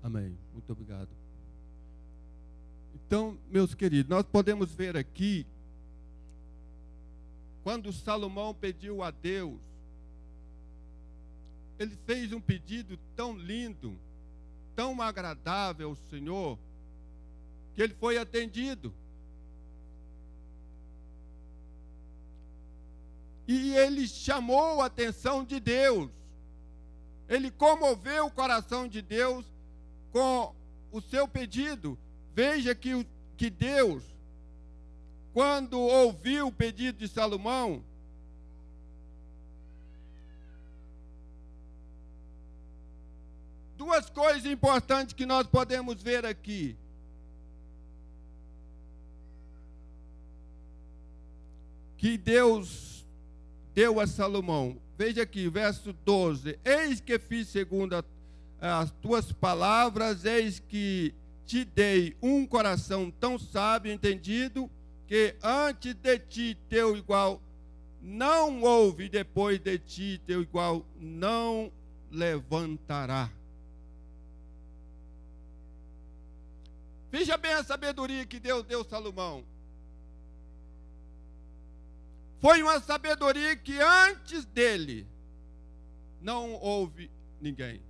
Amém. Muito obrigado. Então, meus queridos, nós podemos ver aqui, quando Salomão pediu a Deus, ele fez um pedido tão lindo, tão agradável ao Senhor, que ele foi atendido. E ele chamou a atenção de Deus. Ele comoveu o coração de Deus com o seu pedido. Veja que Deus, quando ouviu o pedido de Salomão, duas coisas importantes que nós podemos ver aqui. Que Deus deu a Salomão. Veja aqui, verso 12. Eis que fiz segundo as tuas palavras, eis que te dei um coração tão sábio e entendido, que antes de ti teu igual não houve, depois de ti teu igual não levantará. Veja bem a sabedoria que Deus deu a Salomão. Foi uma sabedoria que antes dele não houve ninguém.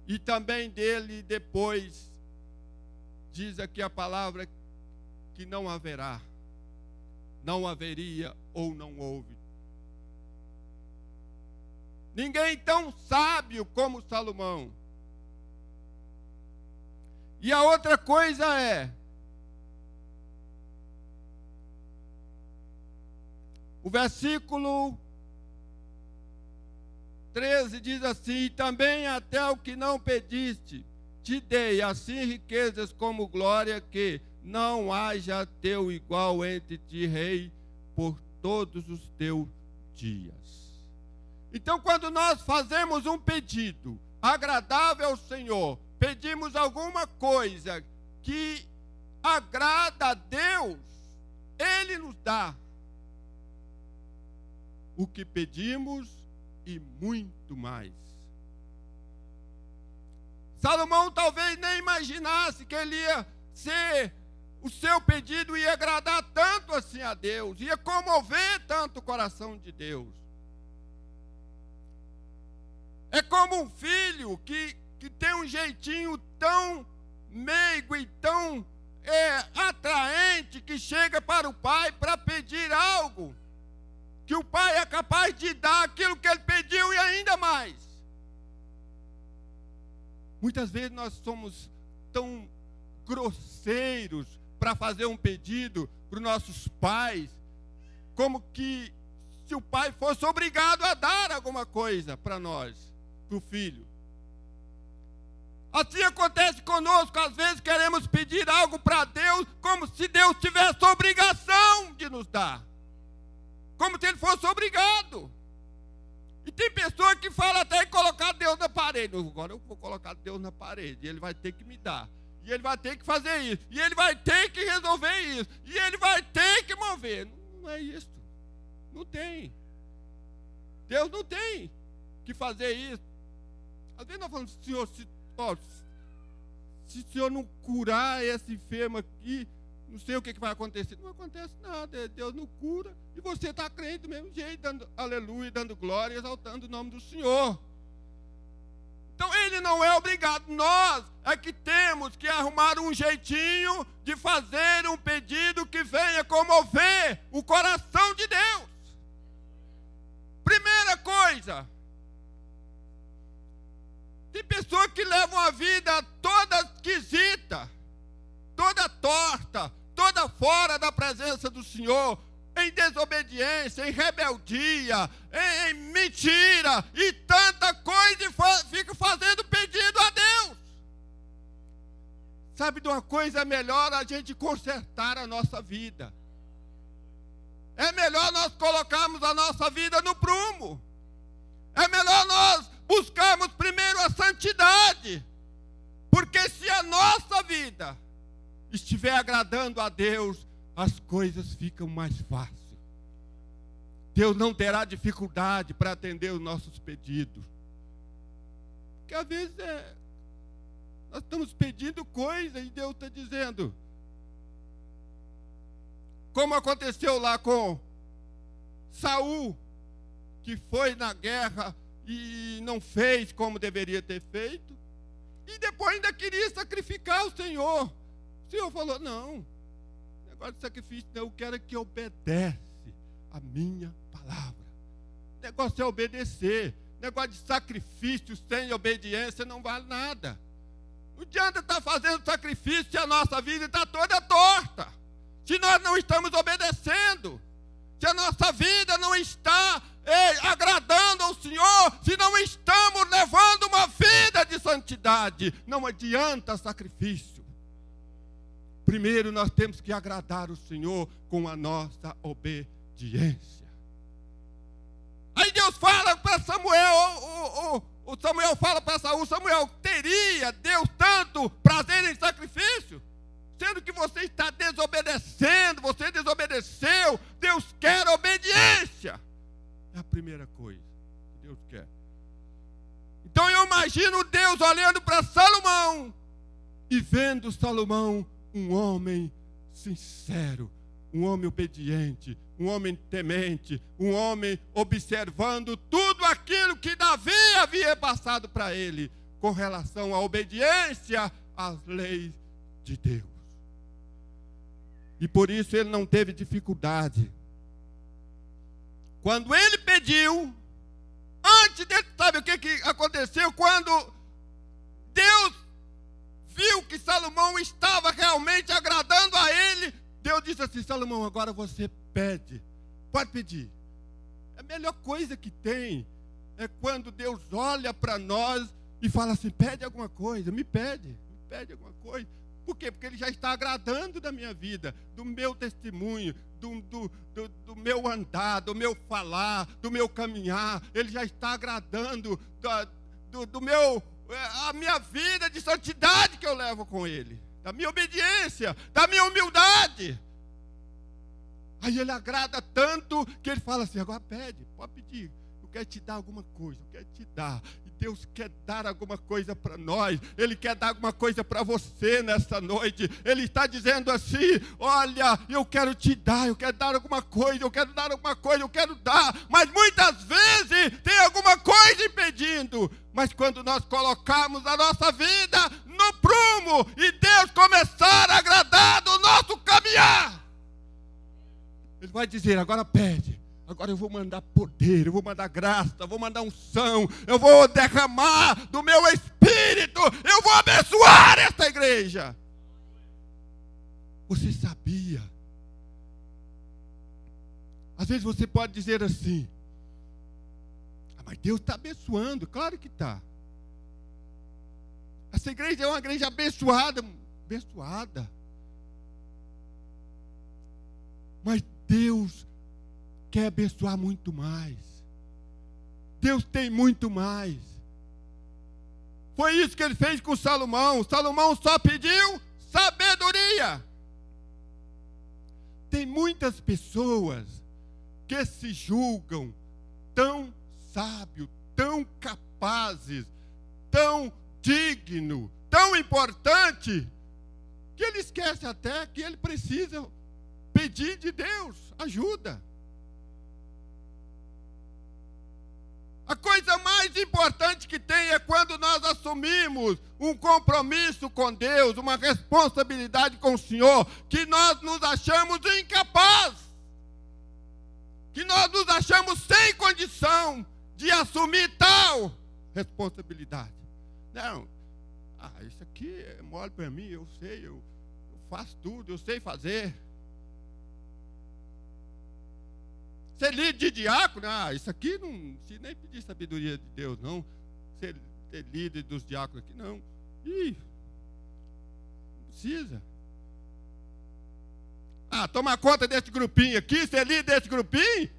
E também dele depois, diz aqui a palavra, que não haverá, não haveria ou não houve. Ninguém tão sábio como Salomão. E a outra coisa é, o versículo 13 diz assim: também até o que não pediste, te dei, assim riquezas como glória, que não haja teu igual entre ti, rei, por todos os teus dias. Então, quando nós fazemos um pedido agradável ao Senhor, pedimos alguma coisa que agrada a Deus, Ele nos dá o que pedimos e muito mais. Salomão talvez nem imaginasse que ele ia ser, o seu pedido ia agradar tanto assim a Deus, ia comover tanto o coração de Deus. É como um filho que tem um jeitinho tão meigo e tão atraente, que chega para o pai para pedir algo, que o pai é capaz de dar aquilo que ele pediu e ainda mais. Muitas vezes nós somos tão grosseiros para fazer um pedido para os nossos pais, como que se o pai fosse obrigado a dar alguma coisa para nós, para o filho. Assim acontece conosco, às vezes queremos pedir algo para Deus, como se Deus tivesse obrigação de nos dar. Como se ele fosse obrigado. E tem pessoa que fala até em colocar Deus na parede. Agora eu vou colocar Deus na parede, e ele vai ter que me dar. E ele vai ter que fazer isso. E ele vai ter que resolver isso. E ele vai ter que mover. Não é isso. Não tem. Deus não tem que fazer isso. Às vezes nós falamos, Senhor, se o Senhor não curar esse enfermo aqui, não sei o que vai acontecer. Não acontece nada, Deus não cura. E você está crente do mesmo jeito, dando aleluia, dando glória, exaltando o nome do Senhor. Então ele não é obrigado. Nós é que temos que arrumar um jeitinho de fazer um pedido que venha comover o coração de Deus. Primeira coisa, tem pessoas que levam a vida toda esquisita, toda torta, toda fora da presença do Senhor, em desobediência, em rebeldia, em mentira e tanta coisa, e fica fazendo pedido a Deus. Sabe de uma coisa? É melhor a gente consertar a nossa vida. É melhor nós colocarmos a nossa vida no prumo. É melhor nós buscarmos primeiro a santidade. Porque se a nossa vida estiver agradando a Deus, as coisas ficam mais fáceis. Deus não terá dificuldade para atender os nossos pedidos. Porque às vezes nós estamos pedindo coisa e Deus está dizendo. Como aconteceu lá com Saul, que foi na guerra e não fez como deveria ter feito. E depois ainda queria sacrificar o Senhor. O Senhor falou, não, negócio de sacrifício não, eu quero que obedece a minha palavra. O negócio é obedecer. Negócio de sacrifício sem obediência não vale nada. Não adianta estar fazendo sacrifício se a nossa vida está toda torta. Se nós não estamos obedecendo. Se a nossa vida não está agradando ao Senhor. Se não estamos levando uma vida de santidade. Não adianta sacrifício. Primeiro nós temos que agradar o Senhor com a nossa obediência. Aí Deus fala para Samuel, o Samuel fala para Saul, Samuel, teria Deus tanto prazer em sacrifício? Sendo que você está desobedecendo, você desobedeceu, Deus quer obediência. É a primeira coisa que Deus quer. Então eu imagino Deus olhando para Salomão e vendo Salomão um homem sincero, um homem obediente, um homem temente, um homem observando tudo aquilo que Davi havia passado para ele com relação à obediência às leis de Deus. E por isso ele não teve dificuldade. Quando ele pediu, antes dele, sabe o que aconteceu? Quando Deus viu que Salomão estava realmente agradando a ele, Deus disse assim, Salomão, agora você pede. Pode pedir. A melhor coisa que tem é quando Deus olha para nós e fala assim, pede alguma coisa, me pede alguma coisa. Por quê? Porque Ele já está agradando da minha vida, do meu testemunho, do meu andar, do meu falar, do meu caminhar. Ele já está agradando a minha vida de santidade que eu levo com Ele, da minha obediência, da minha humildade. Aí Ele agrada tanto que Ele fala assim, agora pede, pode pedir. Eu quero te dar alguma coisa, eu quero te dar. Deus quer dar alguma coisa para nós. Ele quer dar alguma coisa para você nessa noite. Ele está dizendo assim, olha, eu quero te dar, eu quero dar alguma coisa, eu quero dar alguma coisa, eu quero dar. Mas muitas vezes tem alguma coisa impedindo. Mas quando nós colocamos a nossa vida no prumo e Deus começar a agradar do nosso caminhar, Ele vai dizer, agora pede. Agora eu vou mandar poder, eu vou mandar graça, eu vou mandar unção, eu vou derramar do meu espírito, eu vou abençoar esta igreja. Você sabia? Às vezes você pode dizer assim, mas Deus está abençoando, claro que está. Essa igreja é uma igreja abençoada. Mas Deus quer abençoar muito mais. Deus tem muito mais. Foi isso que Ele fez com Salomão. Salomão só pediu sabedoria. Tem muitas pessoas que se julgam tão sábios, tão capazes, tão digno, tão importante, que ele esquece até que ele precisa pedir de Deus ajuda. A coisa mais importante que tem é quando nós assumimos um compromisso com Deus, uma responsabilidade com o Senhor, que nós nos achamos incapazes, que nós nos achamos sem condição de assumir tal responsabilidade. Não, isso aqui é mole para mim, eu sei, eu faço tudo, eu sei fazer. Ser líder de diácono, isso aqui não se nem pedir sabedoria de Deus, não. Ser líder dos diáconos aqui, não. Não precisa. Tomar conta desse grupinho aqui, ser líder desse grupinho,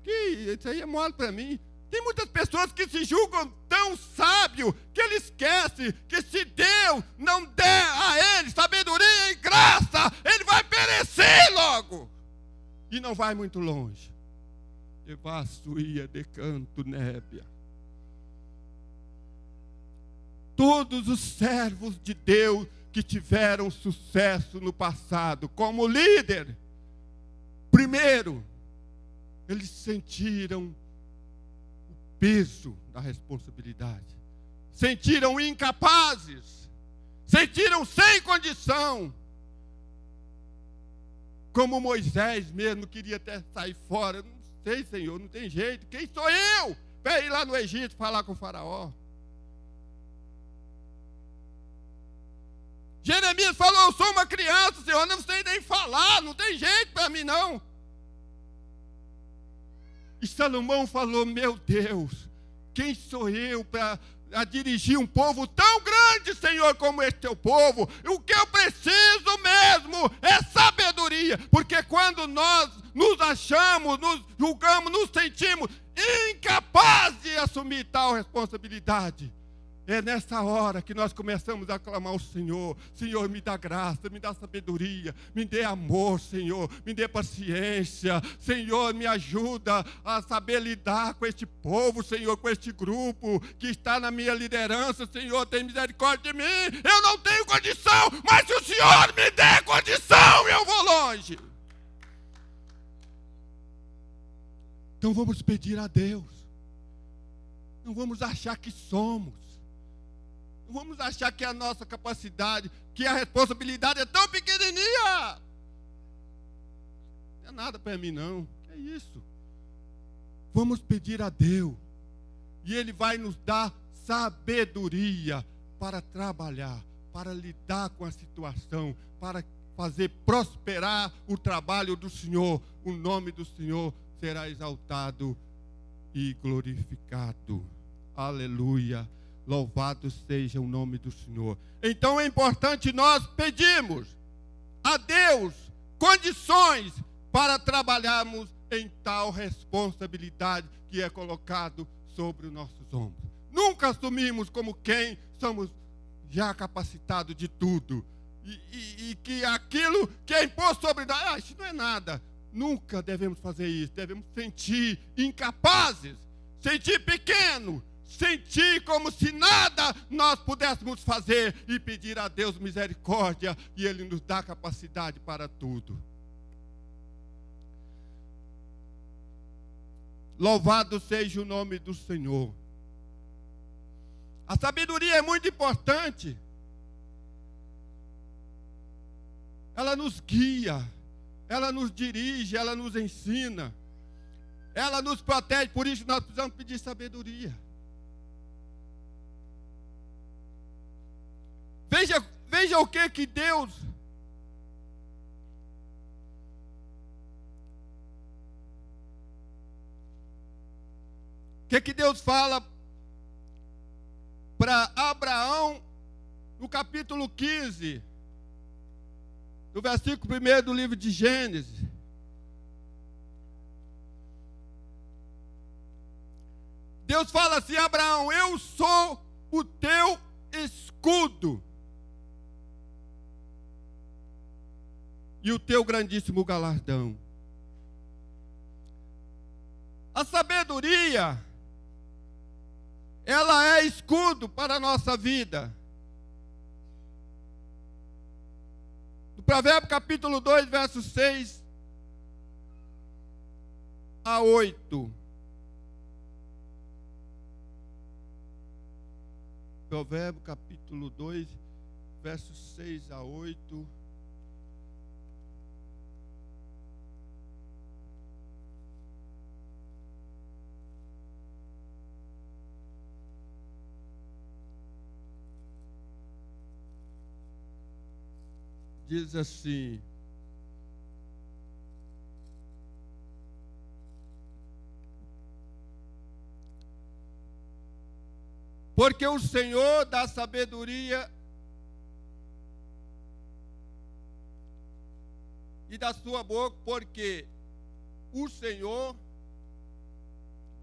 que isso aí é mole para mim. Tem muitas pessoas que se julgam tão sábios que ele esquece que se Deus não der a ele sabedoria e graça, ele vai perecer logo. E não vai muito longe. Evassuia de canto nébia. Todos os servos de Deus que tiveram sucesso no passado como líder, primeiro, eles sentiram o peso da responsabilidade, sentiram incapazes, sentiram sem condição, como Moisés mesmo queria até sair fora. Não sei, Senhor, não tem jeito, quem sou eu para ir lá no Egito falar com o faraó? Jeremias falou, eu sou uma criança, Senhor, não sei nem falar, não tem jeito para mim não. E Salomão falou, meu Deus, quem sou eu para dirigir um povo tão grande, Senhor, como esse teu povo? O que eu preciso mesmo é sabedoria, porque quando nós nos achamos, nos julgamos, nos sentimos incapazes de assumir tal responsabilidade, é nessa hora que nós começamos a clamar ao Senhor. Senhor, me dá graça, me dá sabedoria, me dê amor, Senhor, me dê paciência. Senhor, me ajuda a saber lidar com este povo, Senhor, com este grupo que está na minha liderança. Senhor, tem misericórdia de mim. Eu não tenho condição, mas se o Senhor me der condição, eu vou longe. Então vamos pedir a Deus. Não vamos achar que somos. Não vamos achar que a nossa capacidade, que a responsabilidade é tão pequenininha. Não é nada para mim não. Que é isso? Vamos pedir a Deus. E Ele vai nos dar sabedoria para trabalhar, para lidar com a situação, para fazer prosperar o trabalho do Senhor. O nome do Senhor será exaltado e glorificado. Aleluia. Louvado seja o nome do Senhor. Então é importante nós pedirmos a Deus condições para trabalharmos em tal responsabilidade que é colocado sobre os nossos ombros. Nunca assumimos como quem somos já capacitados de tudo. E que aquilo que é imposto sobre nós, isso não é nada. Nunca devemos fazer isso. Devemos sentir incapazes, sentir pequeno, sentir como se nada nós pudéssemos fazer e pedir a Deus misericórdia, e Ele nos dá capacidade para tudo. Louvado seja o nome do Senhor. A sabedoria é muito importante. Ela nos guia, ela nos dirige, ela nos ensina, ela nos protege. Por isso nós precisamos pedir sabedoria. Veja o que Deus Deus fala para Abraão no capítulo 15, no versículo 1 do livro de Gênesis. Deus fala assim: Abraão, eu sou o teu escudo e o teu grandíssimo galardão. A sabedoria, ela é escudo para a nossa vida. No Provérbio capítulo 2, versos 6 a 8. Provérbio capítulo 2, versos 6 a 8. Diz assim: porque o Senhor dá sabedoria e da sua boca, porque o Senhor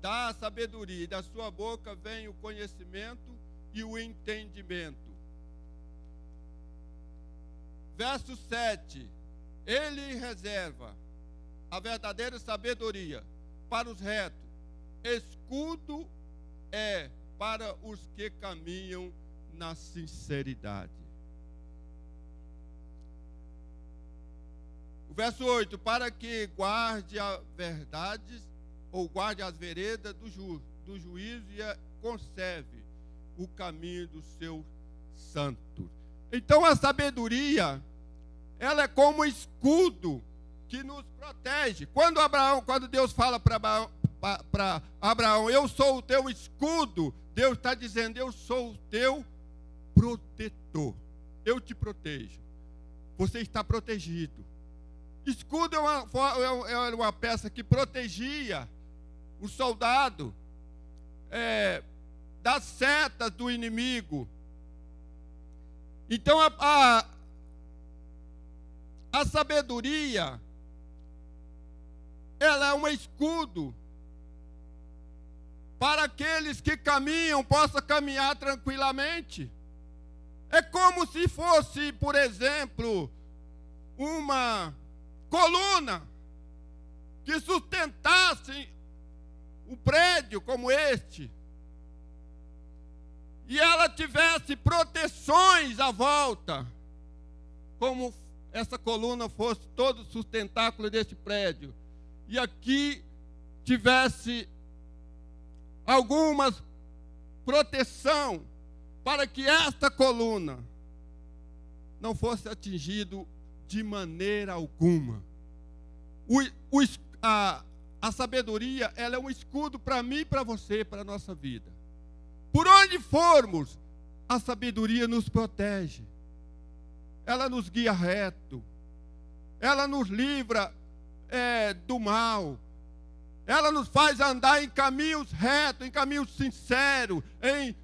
dá a sabedoria e da sua boca vem o conhecimento e o entendimento. Verso 7, ele reserva a verdadeira sabedoria para os retos, escudo é para os que caminham na sinceridade. O verso 8, para que guarde a verdade, ou guarde as veredas do juízo e conserve o caminho do seu santo. Então a sabedoria, ela é como escudo que nos protege. Quando Deus fala para Abraão, eu sou o teu escudo, Deus está dizendo, eu sou o teu protetor. Eu te protejo. Você está protegido. Escudo é uma peça que protegia o soldado das setas do inimigo. Então a sabedoria, ela é um escudo para aqueles que caminham, possam caminhar tranquilamente. É como se fosse, por exemplo, uma coluna que sustentasse um prédio como este, e ela tivesse proteções à volta, como essa coluna fosse todo o sustentáculo deste prédio, e aqui tivesse algumas proteção para que esta coluna não fosse atingido de maneira alguma. A sabedoria, ela é um escudo para mim e para você, para a nossa vida. Por onde formos, a sabedoria nos protege. Ela nos guia reto. Ela nos livra do mal. Ela nos faz andar em caminhos retos, em caminhos sinceros, em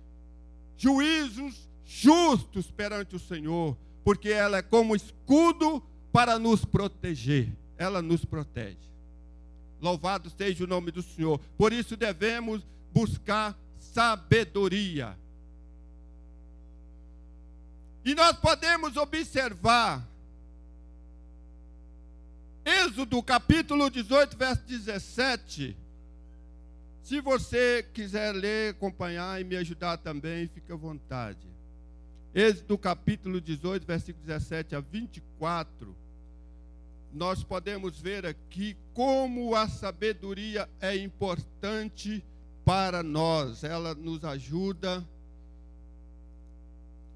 juízos justos perante o Senhor. Porque ela é como escudo para nos proteger. Ela nos protege. Louvado seja o nome do Senhor. Por isso devemos buscar sabedoria. E nós podemos observar Êxodo capítulo 18, verso 17. Se você quiser ler, acompanhar e me ajudar também, fique à vontade. Êxodo capítulo 18, versículo 17 a 24. Nós podemos ver aqui como a sabedoria é importante para nós. Ela nos ajuda.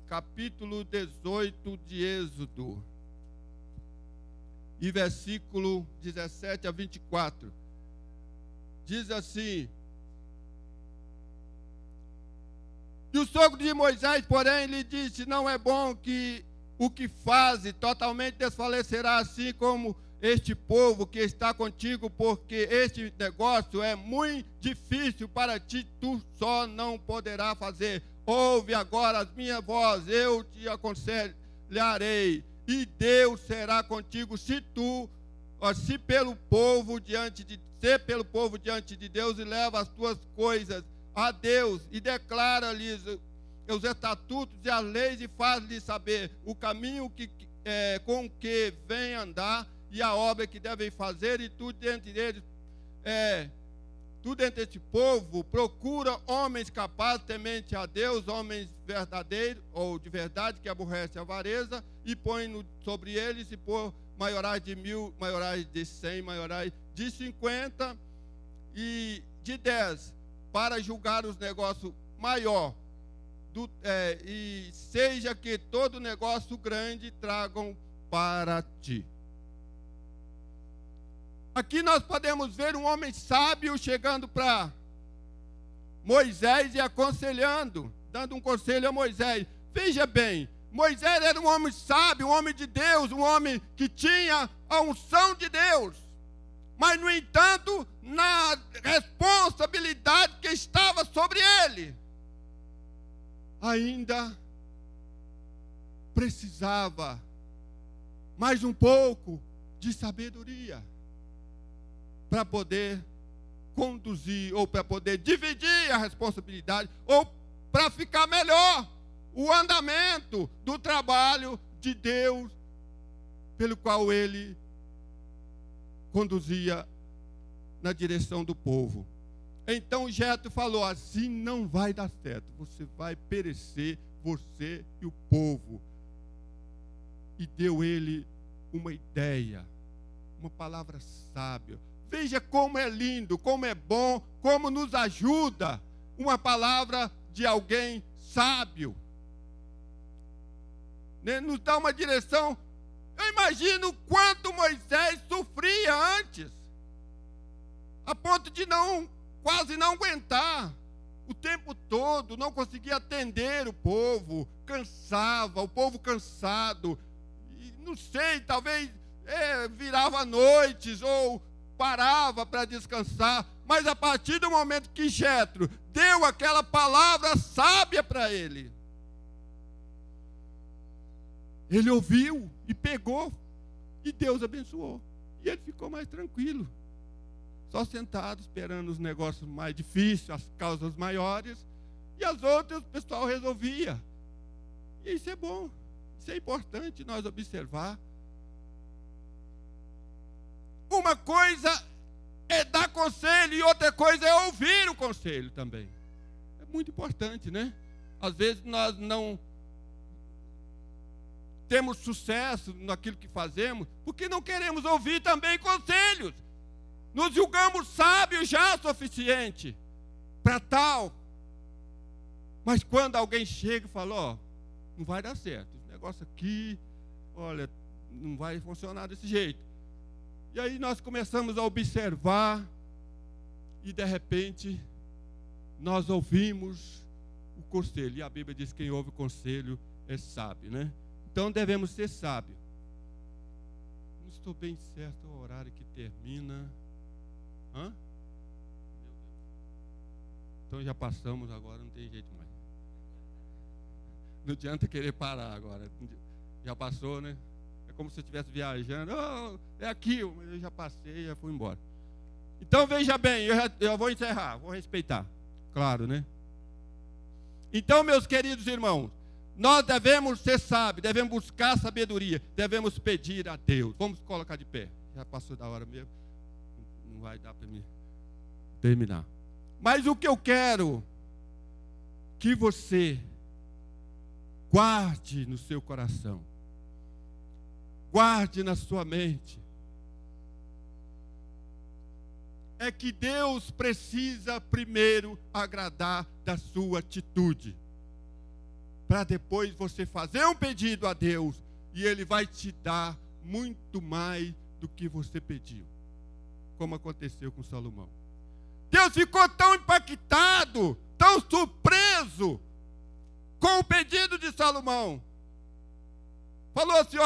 Capítulo 18 de Êxodo, e versículo 17 a 24. Diz assim: E o sogro de Moisés, porém, lhe disse: Não é bom que o que fazes totalmente desfalecerá, assim como este povo que está contigo, porque este negócio é muito difícil para ti, tu só não poderás fazer. Ouve agora a minha voz, eu te aconselharei, e Deus será contigo se pelo povo diante de Deus, e leva as tuas coisas a Deus, e declara-lhes os estatutos e as leis, e faz-lhes saber o caminho com que vem andar, e a obra que devem fazer, e tu dentre eles, tu dentre este povo, procura homens capazes, temente a Deus, homens verdadeiros, ou de verdade, que aborrecem a avareza, e põe sobre eles, e por maiorais de 1000, maiorais de 100, maiorais de 50 e de 10, para julgar os negócios maior, e seja que todo negócio grande tragam para ti. Aqui nós podemos ver um homem sábio chegando para Moisés e aconselhando, dando um conselho a Moisés. Veja bem, Moisés era um homem sábio, um homem de Deus, um homem que tinha a unção de Deus. Mas, no entanto, na responsabilidade que estava sobre ele, ainda precisava mais um pouco de sabedoria para poder conduzir, ou para poder dividir a responsabilidade, ou para ficar melhor o andamento do trabalho de Deus, pelo qual ele conduzia na direção do povo. Então Jetro falou: assim não vai dar certo, você vai perecer você e o povo. E deu ele uma ideia, uma palavra sábia. Veja como é lindo, como é bom, como nos ajuda uma palavra de alguém sábio. Né? Nos dá uma direção. Eu imagino quanto Moisés sofria antes, a ponto de quase não aguentar o tempo todo, não conseguia atender o povo, cansava, o povo cansado, e não sei, talvez virava noites ou parava para descansar, mas a partir do momento que Jétro deu aquela palavra sábia para ele ouviu e pegou, e Deus abençoou, e ele ficou mais tranquilo, só sentado esperando os negócios mais difíceis, as causas maiores, e as outras o pessoal resolvia. E isso é bom, isso é importante nós observar. Uma coisa é dar conselho e outra coisa é ouvir o conselho também. É muito importante, né? Às vezes nós não temos sucesso naquilo que fazemos porque não queremos ouvir também conselhos. Nos julgamos sábios já o suficiente para tal. Mas quando alguém chega e fala, não vai dar certo, esse negócio aqui, olha, não vai funcionar desse jeito. E aí nós começamos a observar e de repente nós ouvimos o conselho. E a Bíblia diz que quem ouve o conselho é sábio, né? Então devemos ser sábios. Não estou bem certo o horário que termina. Hã? Então já passamos agora, não tem jeito mais. Não adianta querer parar agora. Já passou, né? É como se eu estivesse viajando. É aqui, mas eu já passei, já fui embora. Então veja bem, eu vou encerrar, vou respeitar. Claro, né? Então, meus queridos irmãos, nós devemos ser sábios, devemos buscar sabedoria, devemos pedir a Deus. Vamos colocar de pé. Já passou da hora mesmo. Não vai dar para mim terminar. Mas o que eu quero que você guarde no seu coração, guarde na sua mente, é que Deus precisa primeiro agradar da sua atitude, para depois você fazer um pedido a Deus e Ele vai te dar muito mais do que você pediu, como aconteceu com Salomão. Deus ficou tão impactado, tão surpreso com o pedido de Salomão. Falou assim,